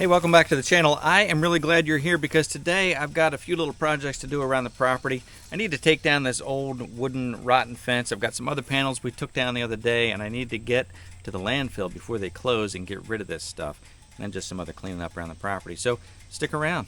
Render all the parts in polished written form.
Hey, welcome back to the channel. I am really glad you're here because today I've got a few little projects to do around the property. I need to take down this old wooden rotten fence. I've got some other panels we took down the other day, and I need to get to the landfill before they close and get rid of this stuff. And then just some other cleaning up around the property. So stick around.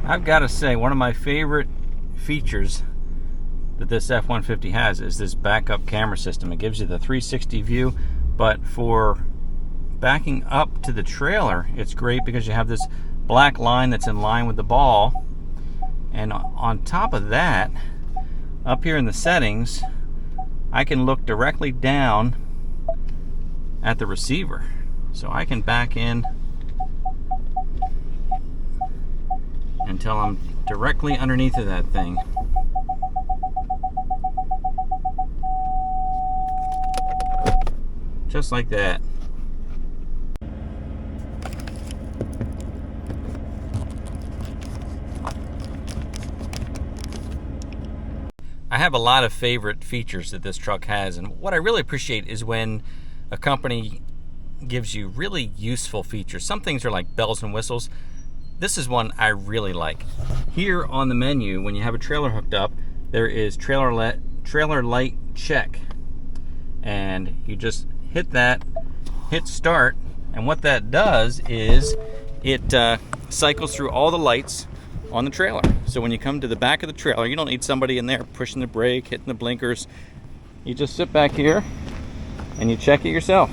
I've got to say, one of my favorite features that this F-150 has is this backup camera system. It gives you the 360 view, but for backing up to the trailer, it's great because you have this black line that's in line with the ball. And on top of that, up here in the settings, I can look directly down at the receiver. So I can back in until I'm directly underneath of that thing. Just like that. I have a lot of favorite features that this truck has, and what I really appreciate is when a company gives you really useful features. Some things are like bells and whistles. This is one I really like. Here on the menu, when you have a trailer hooked up, there is trailer light check. And you just hit that, hit start, and what that does is it cycles through all the lights on the trailer. So when you come to the back of the trailer, you don't need somebody in there pushing the brake, hitting the blinkers. You just sit back here and you check it yourself.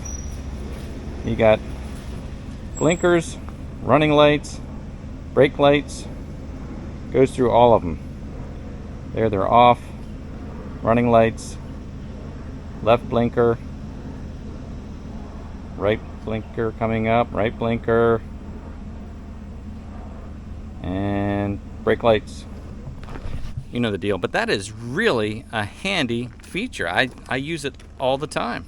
You got blinkers, running lights, brake lights, goes through all of them. There, they're off. Running lights, left blinker, right blinker coming up, right blinker, and brake lights. You know the deal, but that is really a handy feature. I use it all the time.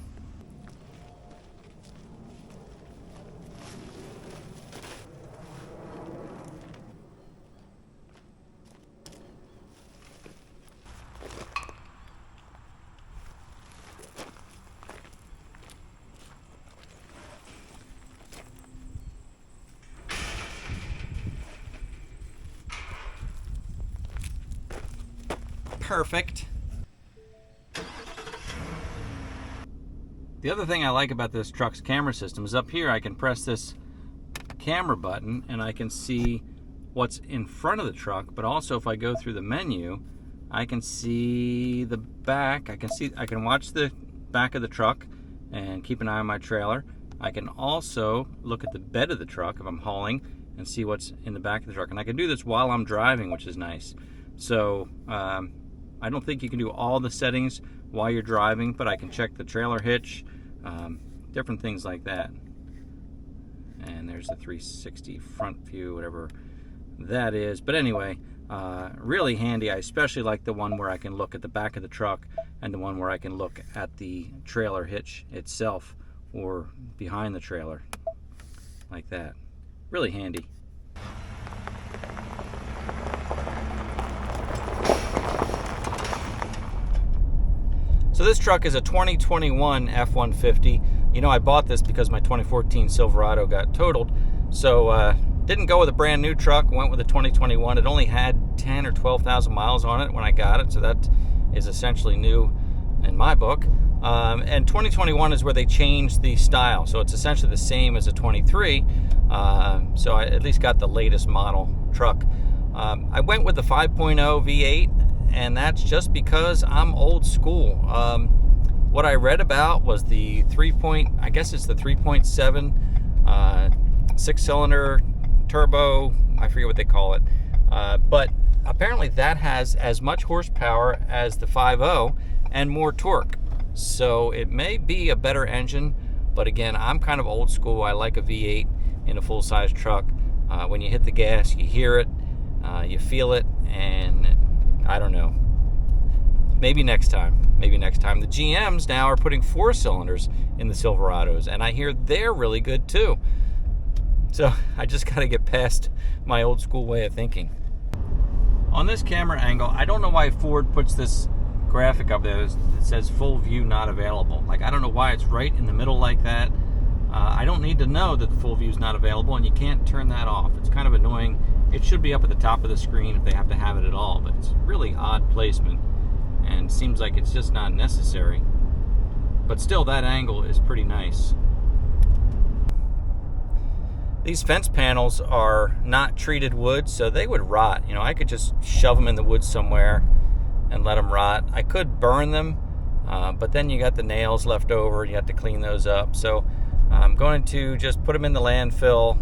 Perfect. The other thing I like about this truck's camera system is up here I can press this camera button and I can see what's in front of the truck, but also if I go through the menu, I can see the back. I can watch the back of the truck and keep an eye on my trailer. I can also look at the bed of the truck if I'm hauling and see what's in the back of the truck. And I can do this while I'm driving, which is nice. So I don't think you can do all the settings while you're driving, but I can check the trailer hitch, different things like that. And there's the 360 front view, whatever that is. But anyway, really handy. I especially like the one where I can look at the back of the truck and the one where I can look at the trailer hitch itself or behind the trailer, like that. Really handy. So this truck is a 2021 F150. You know, I bought this because my 2014 Silverado got totaled. So didn't go with a brand new truck, went with a 2021. It only had 10 or 12,000 miles on it when I got it, so that is essentially new in my book. And 2021 is where they changed the style, so it's essentially the same as a 23. So I at least got the latest model truck. I went with the 5.0 V8, and that's just because I'm old school. What I read about was the 3.7 six-cylinder turbo. I forget what they call it, but apparently that has as much horsepower as the 5.0 and more torque. So it may be a better engine, but again, I'm kind of old school. I like a V8 in a full-size truck. When you hit the gas, you hear it, you feel it, and I don't know. Maybe next time. Maybe next time. The GMs now are putting 4 cylinders in the Silverados, and I hear they're really good too. So I just got to get past my old school way of thinking. On this camera angle, I don't know why Ford puts this graphic up there that says full view not available. Like, I don't know why it's right in the middle like that. I don't need to know that the full view is not available, and you can't turn that off. It's kind of annoying. It should be up at the top of the screen if they have to have it at all, but it's really odd placement and seems like it's just not necessary. But still, that angle is pretty nice. These fence panels are not treated wood, so they would rot. You know, I could just shove them in the woods somewhere and let them rot. I could burn them, but then you got the nails left over. You have to clean those up. So I'm going to just put them in the landfill.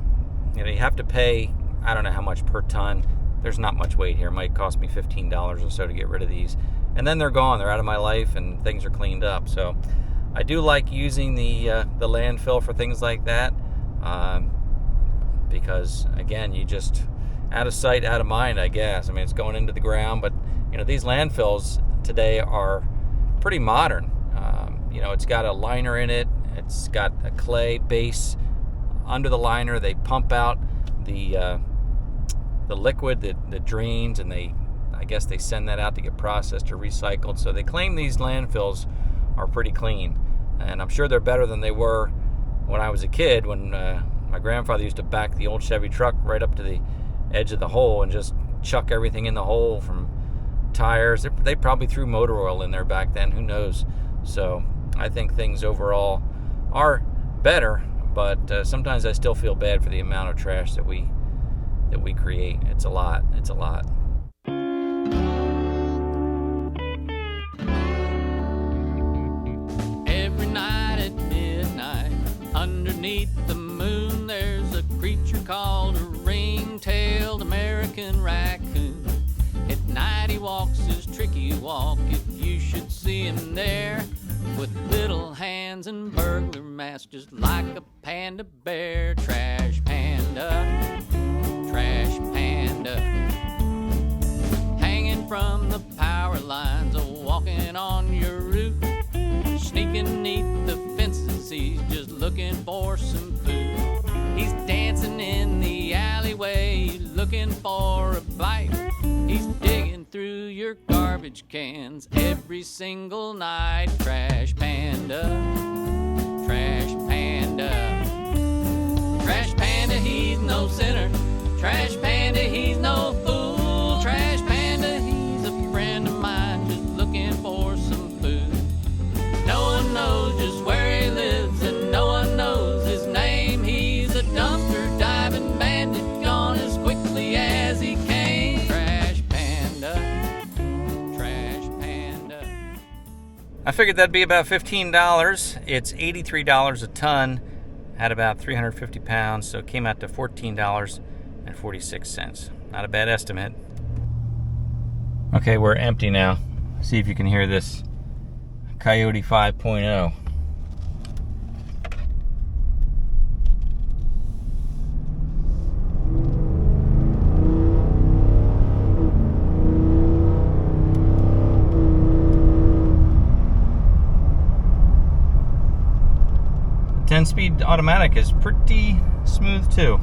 You know, you have to pay, I don't know how much per ton. There's not much weight here. It might cost me $15 or so to get rid of these. And then they're gone. They're out of my life and things are cleaned up. So I do like using the landfill for things like that. Because again, you just out of sight, out of mind, I guess. I mean, it's going into the ground, but you know, these landfills today are pretty modern. You know, it's got a liner in it. It's got a clay base under the liner. They pump out the liquid that drains, and I guess they send that out to get processed or recycled. So they claim these landfills are pretty clean, and I'm sure they're better than they were when I was a kid, when my grandfather used to back the old Chevy truck right up to the edge of the hole and just chuck everything in the hole, from tires. They probably threw motor oil in there back then, who knows. So I think things overall are better, but sometimes I still feel bad for the amount of trash that we create. It's a lot. It's a lot. Every night at midnight, underneath the moon, there's a creature called a ring-tailed American raccoon. At night he walks his tricky walk, if you should see him there, with little hands and burglar mask, just like a panda bear. Trash panda, trash panda, hanging from the power lines, walking on your roof, sneaking neath the fences, he's just looking for some food. He's dancing in the alleyway, looking for a bite. He's digging through your garbage cans every single night. Trash panda, trash panda, trash panda, he's no sinner. Trash panda, he's no fool. Trash panda, he's a friend of mine, just looking for some food. No one knows just where he lives, and no one knows his name. He's a dumpster diving bandit, gone as quickly as he came. Trash panda, trash I figured that'd be about $15. It's $83 a ton at about 350 pounds, so it came out to $14.46. Not a bad estimate. Okay, we're empty now. See if you can hear this Coyote 5.0. The 10-speed automatic is pretty smooth too.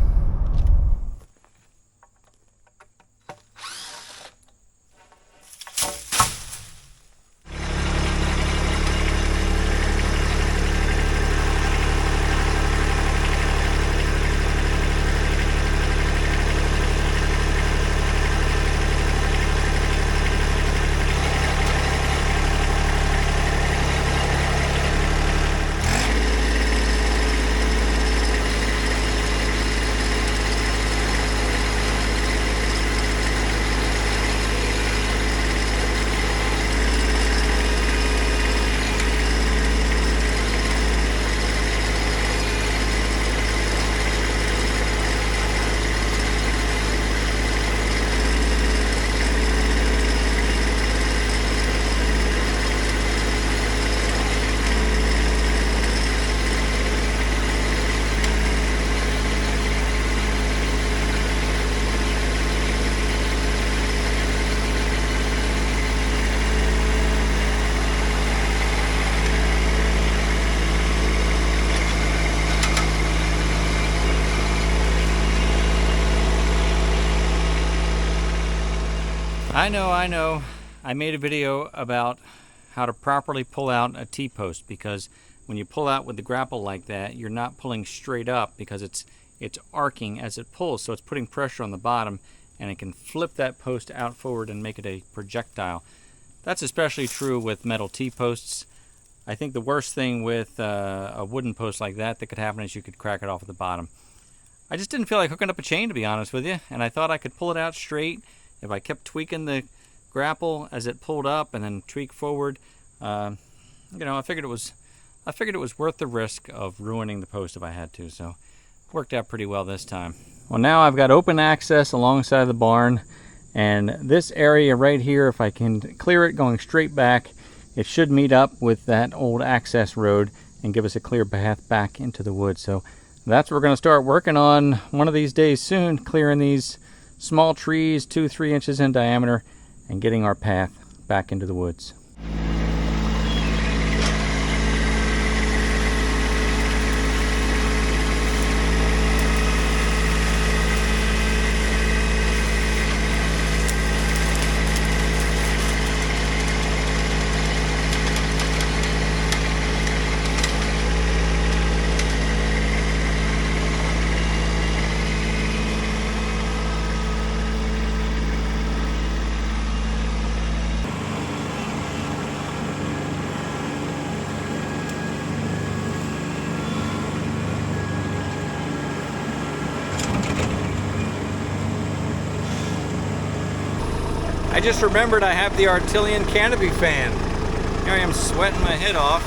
I know. I made a video about how to properly pull out a T-post, because when you pull out with the grapple like that, you're not pulling straight up because it's arcing as it pulls, so it's putting pressure on the bottom, and it can flip that post out forward and make it a projectile. That's especially true with metal T-posts. I think the worst thing with a wooden post like that could happen is you could crack it off at the bottom. I just didn't feel like hooking up a chain, to be honest with you, and I thought I could pull it out straight if I kept tweaking the grapple as it pulled up and then tweak forward. I figured it was worth the risk of ruining the post if I had to, so it worked out pretty well this time. Well, now I've got open access alongside the barn, and this area right here, if I can clear it going straight back, it should meet up with that old access road and give us a clear path back into the woods. So that's what we're going to start working on one of these days soon, clearing these small trees 2-3 inches in diameter and getting our path back into the woods. I just remembered I have the Artilian canopy fan. Here I am sweating my head off.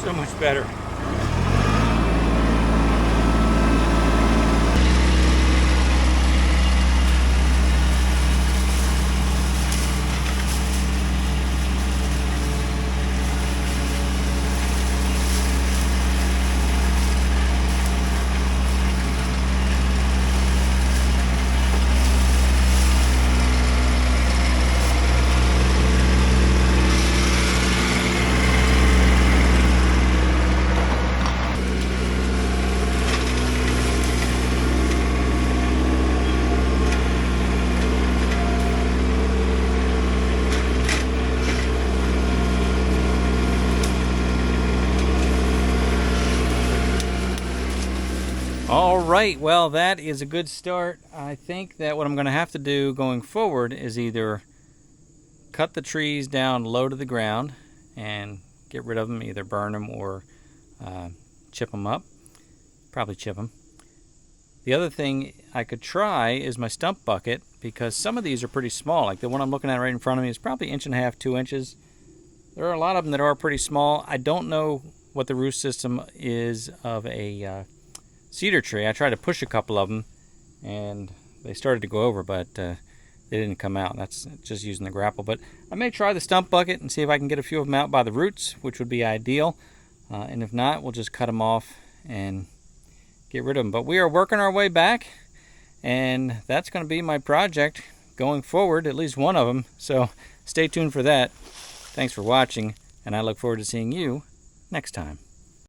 So much better. All right, well, that is a good start. I think that what I'm going to have to do going forward is either cut the trees down low to the ground and get rid of them, either burn them or chip them up. Probably chip them. The other thing I could try is my stump bucket, because some of these are pretty small. Like the one I'm looking at right in front of me is probably 1.5 inches, 2 inches. There are a lot of them that are pretty small. I don't know what the root system is of a cedar tree. I tried to push a couple of them and they started to go over, but they didn't come out. That's just using the grapple. But I may try the stump bucket and see if I can get a few of them out by the roots, which would be ideal. And if not, we'll just cut them off and get rid of them. But we are working our way back, and that's going to be my project going forward, at least one of them. So stay tuned for that. Thanks for watching, and I look forward to seeing you next time.